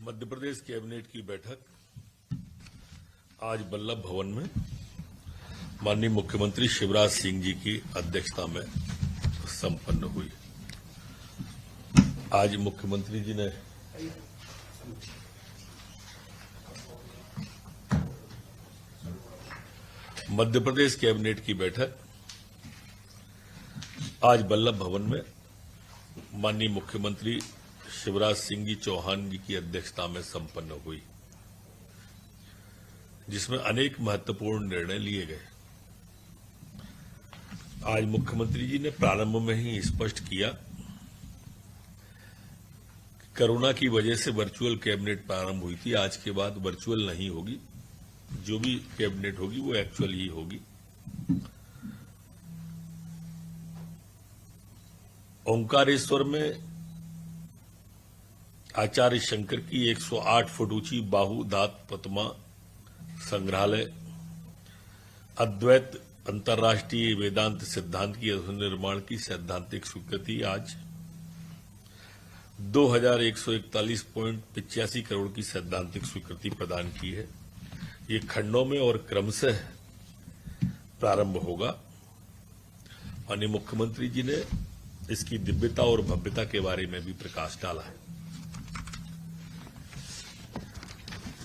Madhya Pradesh cabinet की बैठक आज वल्लभ भवन में माननीय मुख्यमंत्री शिवराज सिंह जी की अध्यक्षता में संपन्न हुई। आज मुख्यमंत्री जी ने मध्य प्रदेश कैबिनेट की बैठक आज वल्लभ भवन में माननीय मुख्यमंत्री शिवराज सिंह जी चौहान जी की अध्यक्षता में संपन्न हुई, जिसमें अनेक महत्वपूर्ण निर्णय लिए गए। आज मुख्यमंत्री जी ने प्रारंभ में ही स्पष्ट किया कि कोरोना की वजह से वर्चुअल कैबिनेट प्रारंभ हुई थी, आज के बाद वर्चुअल नहीं होगी, जो भी कैबिनेट होगी वो एक्चुअल ही होगी। ओंकारेश्वर में आचार्य शंकर की 108 फुट ऊंची बाहु धात प्रतिमा संग्रहालय, अद्वैत अंतर्राष्ट्रीय वेदांत सिद्धांत की निर्माण की सैद्धांतिक स्वीकृति आज 2141.85 करोड़ की सैद्धांतिक स्वीकृति प्रदान की है। ये खंडों में और क्रमशः प्रारंभ होगा। माननीय मुख्यमंत्री जी ने इसकी दिव्यता और भव्यता के बारे में भी प्रकाश डाला है।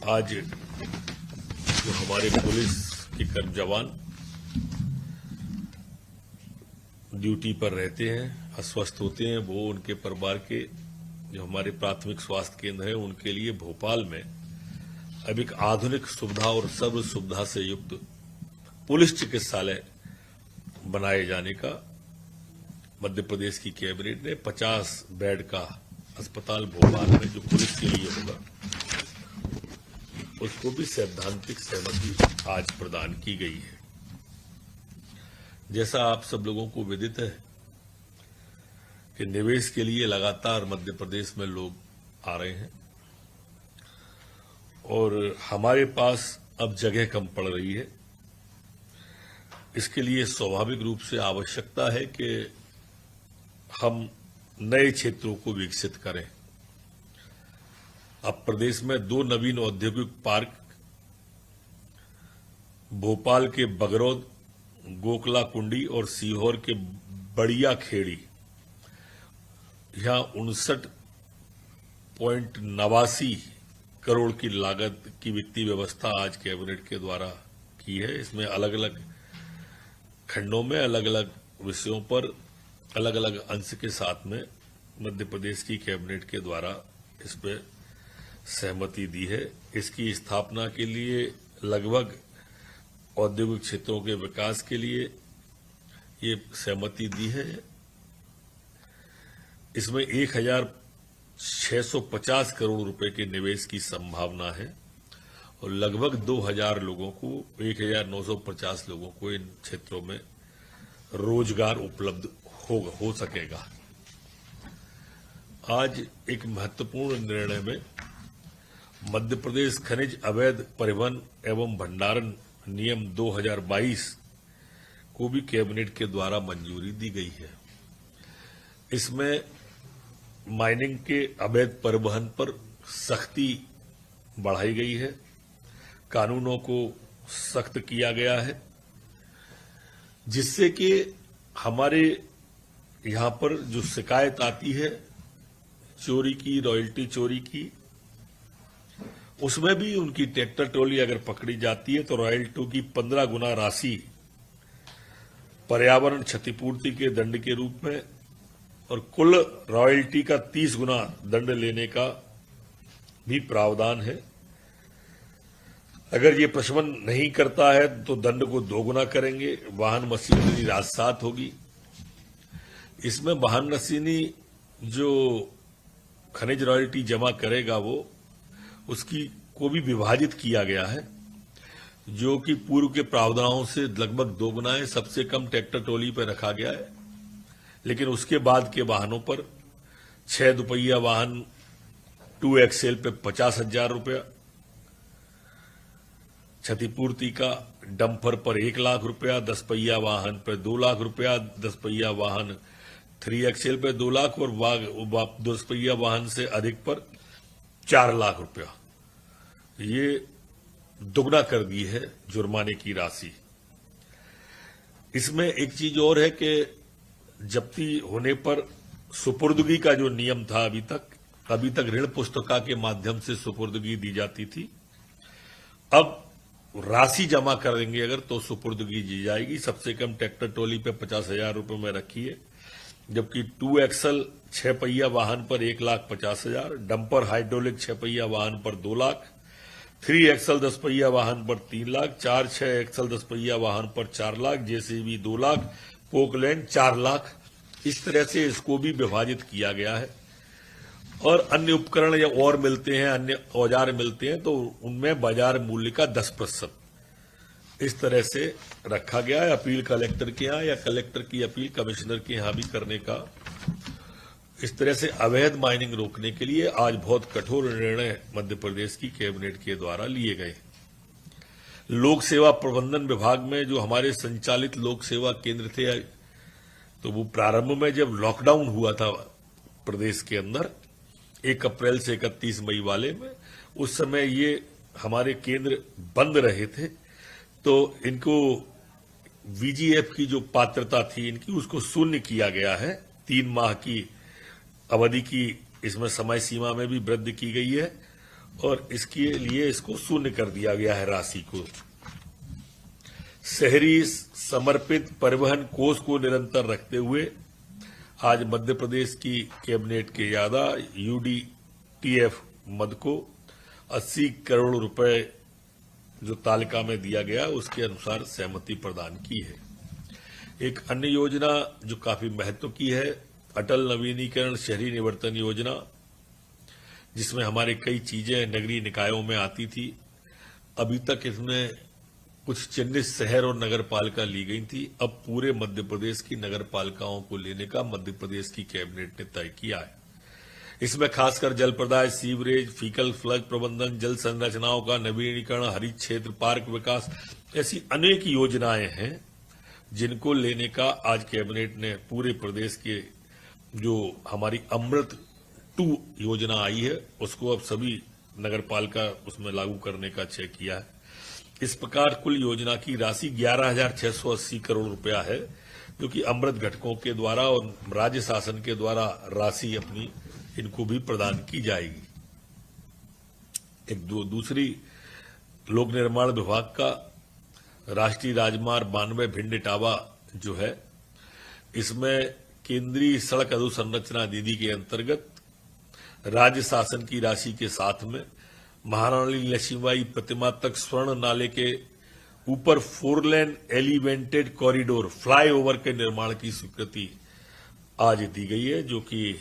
आज जो हमारे पुलिस के कर्म जवान ड्यूटी पर रहते हैं, अस्वस्थ होते हैं, वो उनके परिवार के जो हमारे प्राथमिक स्वास्थ्य केंद्र है उनके लिए भोपाल में अब एक आधुनिक सुविधा और सर्व सुविधा से युक्त पुलिस चिकित्सालय बनाए जाने का मध्य प्रदेश की कैबिनेट ने 50 बेड का अस्पताल भोपाल में जो पुलिस के लिए होगा उसको भी सैद्धांतिक सहमति आज प्रदान की गई है। जैसा आप सब लोगों को विदित है कि निवेश के लिए लगातार मध्य प्रदेश में लोग आ रहे हैं और हमारे पास अब जगह कम पड़ रही है। इसके लिए स्वाभाविक रूप से आवश्यकता है कि हम नए क्षेत्रों को विकसित करें। अब प्रदेश में 2 नवीन औद्योगिक पार्क भोपाल के बगरौद, गोकला कुंडी और सीहोर के बढ़िया खेड़ी, यहां 59.89 करोड़ की लागत की वित्तीय व्यवस्था आज कैबिनेट के द्वारा की है। इसमें अलग अलग खंडों में अलग अलग विषयों पर अलग अलग अंश के साथ में मध्य प्रदेश की कैबिनेट के द्वारा इस पर सहमति दी है। इसकी स्थापना के लिए लगभग औद्योगिक क्षेत्रों के विकास के लिए ये सहमति दी है। इसमें 1650 करोड़ रुपए के निवेश की संभावना है और लगभग 2000 लोगों को 1950 लोगों को इन क्षेत्रों में रोजगार उपलब्ध हो सकेगा। आज एक महत्वपूर्ण निर्णय में मध्य प्रदेश खनिज अवैध परिवहन एवं भंडारण नियम 2022 को भी कैबिनेट के द्वारा मंजूरी दी गई है। इसमें माइनिंग के अवैध परिवहन पर सख्ती बढ़ाई गई है, कानूनों को सख्त किया गया है, जिससे कि हमारे यहां पर जो शिकायत आती है चोरी की, रॉयल्टी चोरी की, उसमें भी उनकी ट्रैक्टर ट्रॉली अगर पकड़ी जाती है तो रॉयल्टी की 15 गुना राशि पर्यावरण क्षतिपूर्ति के दंड के रूप में और कुल रॉयल्टी का 30 गुना दंड लेने का भी प्रावधान है। अगर ये प्रशमन नहीं करता है तो दंड को 2 गुना करेंगे। वाहन मशीनरी राजसात होगी। इसमें वाहन मशीनी जो खनिज रॉयल्टी जमा करेगा वो उसकी को भी विभाजित किया गया है, जो कि पूर्व के प्रावधानों से लगभग 2 गुना है। सबसे कम ट्रैक्टर ट्रॉली पर रखा गया है, लेकिन उसके बाद के वाहनों पर 6 दुपहिया वाहन 2 एक्सेल पे 50,000 रुपया, क्षतिपूर्ति का डंपर पर 1 लाख रुपया, 10 पहिया वाहन पर 2 लाख रुपया, 10 पहिया वाहन 3 एक्सेल पे 2 लाख और 10 पहिया वाहन से अधिक पर 4 लाख रुपया, ये दुगना कर दी है जुर्माने की राशि। इसमें एक चीज और है कि जब्ती होने पर सुपुर्दगी का जो नियम था अभी तक ऋण पुस्तिका के माध्यम से सुपुर्दगी दी जाती थी। अब राशि जमा करेंगे अगर तो सुपुर्दगी दी जाएगी। सबसे कम ट्रैक्टर ट्रॉली पे 50,000 रुपए में रखी है, जबकि 2 एक्सल 6 पहिया वाहन पर 1,50,000, डंपर हाइड्रोलिक 6 पहिया वाहन पर 2 लाख, 3 एक्सल 10 पहिया वाहन पर 3 लाख, 4-6 एक्सल 10 पहिया वाहन पर 4 लाख, जेसीबी 2 लाख, पोकलैंड 4 लाख। इस तरह से इसको भी विभाजित किया गया है। और अन्य उपकरण या और मिलते हैं, अन्य औजार मिलते हैं तो उनमें बाजार मूल्य का 10% इस तरह से रखा गया है। अपील कलेक्टर के यहाँ या कलेक्टर की अपील कमिश्नर के यहाँ भी करने का। इस तरह से अवैध माइनिंग रोकने के लिए आज बहुत कठोर निर्णय मध्य प्रदेश की कैबिनेट के द्वारा लिए गए। लोक सेवा प्रबंधन विभाग में जो हमारे संचालित लोक सेवा केंद्र थे, तो वो प्रारंभ में जब लॉकडाउन हुआ था प्रदेश के अंदर 1 अप्रैल से 31 मई वाले में, उस समय ये हमारे केंद्र बंद रहे थे, तो इनको वीजीएफ की जो पात्रता थी इनकी उसको शून्य किया गया है। 3 माह की अवधि की इसमें समय सीमा में भी वृद्धि की गई है और इसके लिए इसको शून्य कर दिया गया है राशि को। शहरी समर्पित परिवहन कोष को निरंतर रखते हुए आज मध्य प्रदेश की कैबिनेट के यादा यूडीटीएफ मद को 80 करोड़ रुपए जो तालिका में दिया गया उसके अनुसार सहमति प्रदान की है। एक अन्य योजना जो काफी महत्व की है, अटल नवीनीकरण शहरी निवर्तन योजना, जिसमें हमारे कई चीजें नगरीय निकायों में आती थी। अभी तक इसमें कुछ चिन्हित शहर और नगर पालिका ली गई थी, अब पूरे मध्य प्रदेश की नगर पालिकाओं को लेने का मध्य प्रदेश की कैबिनेट ने तय किया है। इसमें खासकर जल प्रदाय, सीवरेज, फीकल फ्लड प्रबंधन, जल संरचनाओं का नवीनीकरण, हरित क्षेत्र, पार्क विकास, ऐसी अनेक योजनाएं हैं जिनको लेने का आज कैबिनेट ने पूरे प्रदेश के जो हमारी अमृत 2 योजना आई है उसको अब सभी नगर पालिका उसमें लागू करने का तय किया है। इस प्रकार कुल योजना की राशि 11,680 करोड़ रुपया है, जो कि अमृत घटकों के द्वारा और राज्य शासन के द्वारा राशि अपनी इनको भी प्रदान की जाएगी। एक दूसरी लोक निर्माण विभाग का राष्ट्रीय राजमार्ग 92 भिंड इटावा जो है, इसमें केंद्रीय सड़क अधोसंरचना निधि के अंतर्गत राज्य शासन की राशि के साथ में महारानी लक्ष्मीबाई प्रतिमा तक स्वर्ण नाले के ऊपर 4 लेन एलिवेटेड कॉरिडोर फ्लाईओवर के निर्माण की स्वीकृति आज दी गई है, जो कि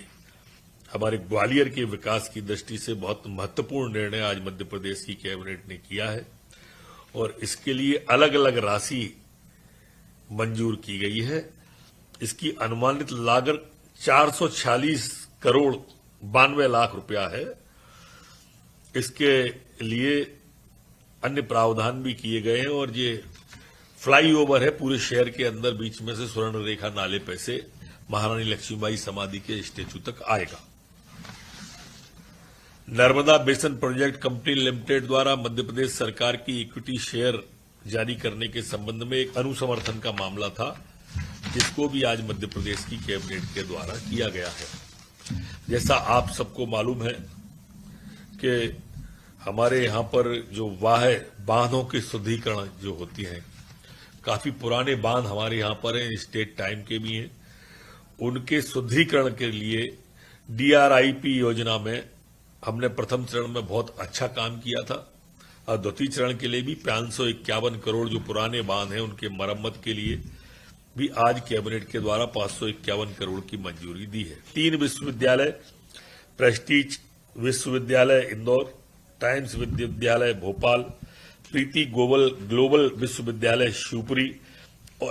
हमारे ग्वालियर के विकास की दृष्टि से बहुत महत्वपूर्ण निर्णय आज मध्य प्रदेश की कैबिनेट ने किया है और इसके लिए अलग अलग राशि मंजूर की गई है। इसकी अनुमानित लागत 446 करोड़ 92 लाख रुपया है। इसके लिए अन्य प्रावधान भी किए गए हैं और ये फ्लाईओवर है पूरे शहर के अंदर, बीच में से स्वर्ण रेखा नाले पे से महारानी लक्ष्मीबाई समाधि के स्टेचू तक आएगा। Narmada basin project company limited द्वारा मध्य प्रदेश सरकार की इक्विटी शेयर जारी करने के संबंध में एक अनुसमर्थन का मामला था, जिसको भी आज मध्य प्रदेश की कैबिनेट के द्वारा किया गया है। जैसा आप सबको मालूम है कि हमारे यहाँ पर जो बांधों की शुद्धिकरण जो होती हैं, काफी पुराने बांध हमारे यहाँ पर हैं, स्टेट टाइम के भी हैं, उनके शुद्धिकरण के लिए डीआरआईपी योजना में हमने प्रथम चरण में बहुत अच्छा काम किया था और द्वितीय चरण के लिए भी 551 करोड़ जो पुराने बांध हैं उनके मरम्मत के लिए भी आज कैबिनेट के द्वारा 551 करोड़ की मंजूरी दी है। 3 विश्वविद्यालय, प्रेस्टीज विश्वविद्यालय इंदौर, टाइम्स विश्वविद्यालय भोपाल, प्रीति ग्लोबल विश्वविद्यालय शिवपुरी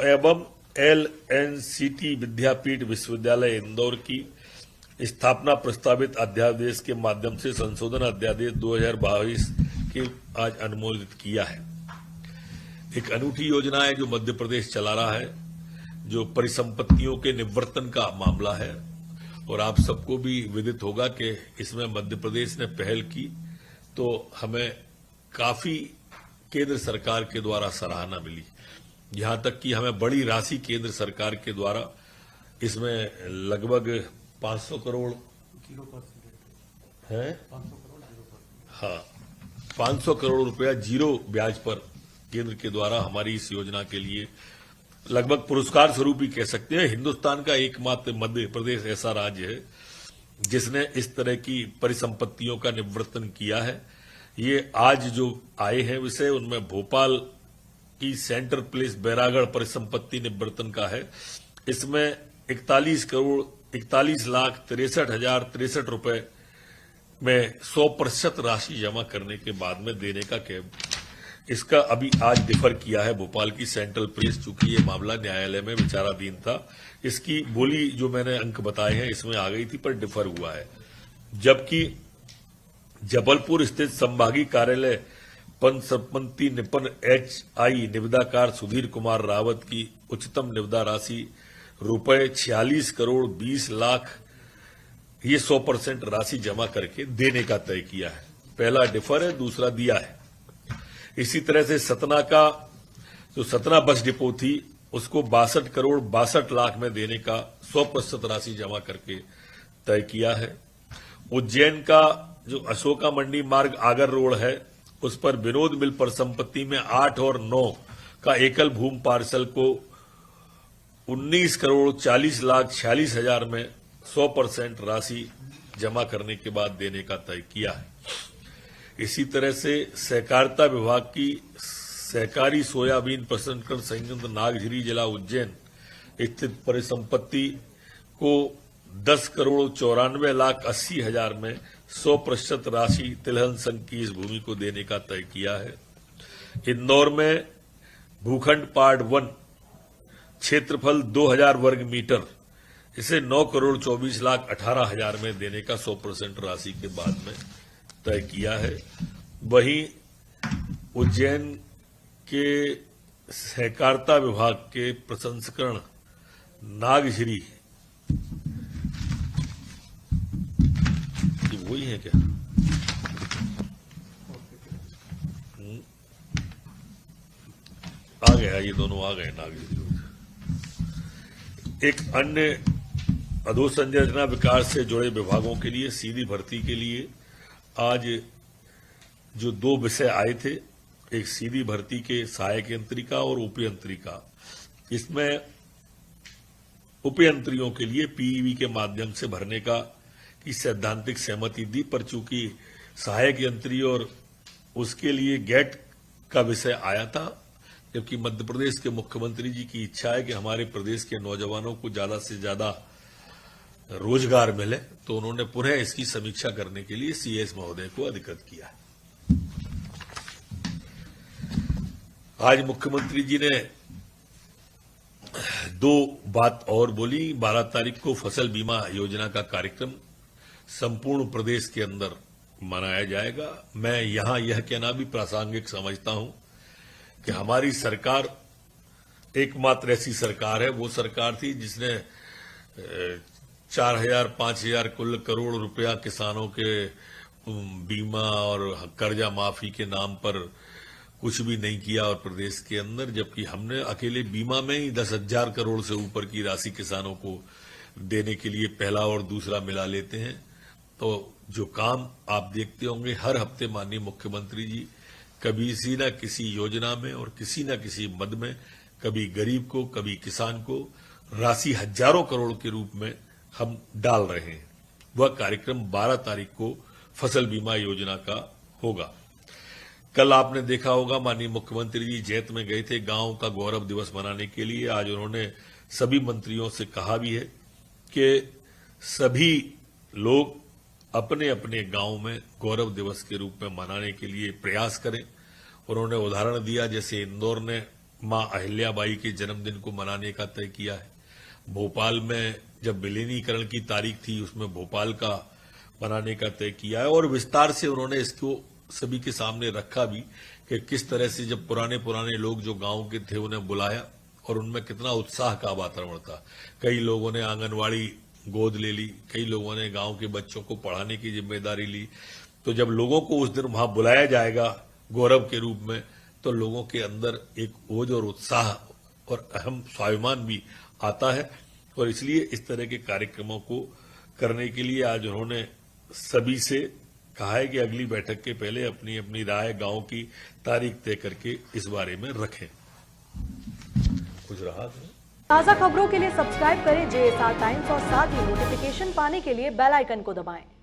एवं LNCT विद्यापीठ विश्वविद्यालय इंदौर की स्थापना प्रस्तावित अध्यादेश के माध्यम से संशोधन अध्यादेश 2022 के आज अनुमोदित किया है। एक अनूठी योजना है जो मध्य प्रदेश चला रहा है, जो परिसंपत्तियों के निवर्तन का मामला है और आप सबको भी विदित होगा कि इसमें मध्य प्रदेश ने पहल की तो हमें काफी केंद्र सरकार के द्वारा सराहना मिली। यहां तक कि हमें बड़ी राशि केंद्र सरकार के द्वारा इसमें लगभग 500 करोड़ है, हाँ 500 करोड़ रुपया जीरो ब्याज पर केंद्र के द्वारा हमारी इस योजना के लिए लगभग पुरस्कार स्वरूप ही कह सकते हैं। हिंदुस्तान का एकमात्र मध्य प्रदेश ऐसा राज्य है जिसने इस तरह की परिसंपत्तियों का निवर्तन किया है। ये आज जो आए हैं विषय उनमें भोपाल की सेंटर प्लेस बैरागढ़ परिसंपत्ति निवर्तन का है। इसमें 41,63,63,063 रुपए में 100% राशि जमा करने के बाद में देने का कैब, इसका अभी आज डिफर किया है भोपाल की सेंट्रल प्लेस, चूंकि ये मामला न्यायालय में विचाराधीन था। इसकी बोली जो मैंने अंक बताए हैं इसमें आ गई थी पर डिफर हुआ है। जबकि जबलपुर स्थित संभागीय कार्यालय पंचसंपत्ति निपन HI निविदाकार सुधीर कुमार रावत की उच्चतम निविदा राशि रुपए 46 करोड़ 20 लाख ये 100% राशि जमा करके देने का तय किया है। पहला डिफर है, दूसरा दिया है। इसी तरह से सतना का जो सतना बस डिपो थी उसको 62 करोड़ 62 लाख में देने का 100% राशि जमा करके तय किया है। उज्जैन का जो अशोका मंडी मार्ग आगर रोड है उस पर विनोद मिल पर संपत्ति में 8 और 9 का एकल भूमि पार्सल को 19 करोड़ 40 लाख 46 हजार में 100% राशि जमा करने के बाद देने का तय किया है। इसी तरह से सहकारिता विभाग की सहकारी सोयाबीन प्रसंस्करण संयंत्र नागझिरी जिला उज्जैन स्थित परिसंपत्ति को 10 करोड़ 94 लाख 80 हजार में 100% राशि तिलहन संघ की इस भूमि को देने का तय किया है। इंदौर में भूखंड पार्ट 1 क्षेत्रफल 2000 वर्ग मीटर, इसे 9 करोड़ 24 लाख 18 हजार में देने का 100% राशि के बाद में तय किया है। वहीं उज्जैन के सहकारिता विभाग के प्रसंस्करण नागझिरी, वही है क्या? आ गया, ये दोनों आ गए नागझिरी। एक अन्य अधोसंरचना विकास से जुड़े विभागों के लिए सीधी भर्ती के लिए आज जो 2 विषय आए थे, एक सीधी भर्ती के सहायक यंत्रिका और उपयंत्रिका। इसमें उपयंत्रियों के लिए पीईवी के माध्यम से भरने का की सैद्धांतिक सहमति दी, पर चूंकि सहायक यंत्री और उसके लिए गेट का विषय आया था, जबकि मध्य प्रदेश के मुख्यमंत्री जी की इच्छा है कि हमारे प्रदेश के नौजवानों को ज्यादा से ज्यादा रोजगार मिले, तो उन्होंने पुनः इसकी समीक्षा करने के लिए सीएस महोदय को अधिकृत किया है। आज मुख्यमंत्री जी ने 2 बात और बोली। 12 तारीख को फसल बीमा योजना का कार्यक्रम संपूर्ण प्रदेश के अंदर मनाया जाएगा। मैं यहां यह कहना भी प्रासंगिक समझता हूं कि हमारी सरकार एकमात्र ऐसी सरकार है, वो सरकार थी जिसने 4000-5000 कुल करोड़ रुपया किसानों के बीमा और कर्जा माफी के नाम पर कुछ भी नहीं किया और प्रदेश के अंदर, जबकि हमने अकेले बीमा में ही 10,000 करोड़ से ऊपर की राशि किसानों को देने के लिए पहला और दूसरा मिला लेते हैं। तो जो काम आप देखते होंगे हर हफ्ते माननीय मुख्यमंत्री जी कभी किसी न किसी योजना में और किसी न किसी मद में कभी गरीब को कभी किसान को राशि हजारों करोड़ के रूप में हम डाल रहे हैं। वह कार्यक्रम 12 तारीख को फसल बीमा योजना का होगा। कल आपने देखा होगा माननीय मुख्यमंत्री जी जैत में गए थे गांव का गौरव दिवस मनाने के लिए। आज उन्होंने सभी मंत्रियों से कहा भी है कि सभी लोग अपने अपने गांव में गौरव दिवस के रूप में मनाने के लिए प्रयास करें। उन्होंने उदाहरण दिया, जैसे इंदौर ने मां अहिल्याबाई के जन्मदिन को मनाने का तय किया है। भोपाल में जब विलीनीकरण की तारीख थी उसमें भोपाल का मनाने का तय किया है और विस्तार से उन्होंने इसको सभी के सामने रखा भी कि किस तरह से जब पुराने लोग जो गांव के थे उन्हें बुलाया और उनमें कितना उत्साह का वातावरण था। कई लोगों ने आंगनवाड़ी गोद ले ली, कई लोगों ने गांव के बच्चों को पढ़ाने की जिम्मेदारी ली। तो जब लोगों को उस दिन वहां बुलाया जाएगा गौरव के रूप में, तो लोगों के अंदर एक ओज और उत्साह और अहम स्वाभिमान भी आता है। और इसलिए इस तरह के कार्यक्रमों को करने के लिए आज उन्होंने सभी से कहा है कि अगली बैठक के पहले अपनी अपनी राय गांव की तारीख तय करके इस बारे में रखें। कुछ रहा था? ताज़ा खबरों के लिए सब्सक्राइब करें JSR टाइम्स और साथ ही नोटिफिकेशन पाने के लिए बेल आइकन को दबाएं।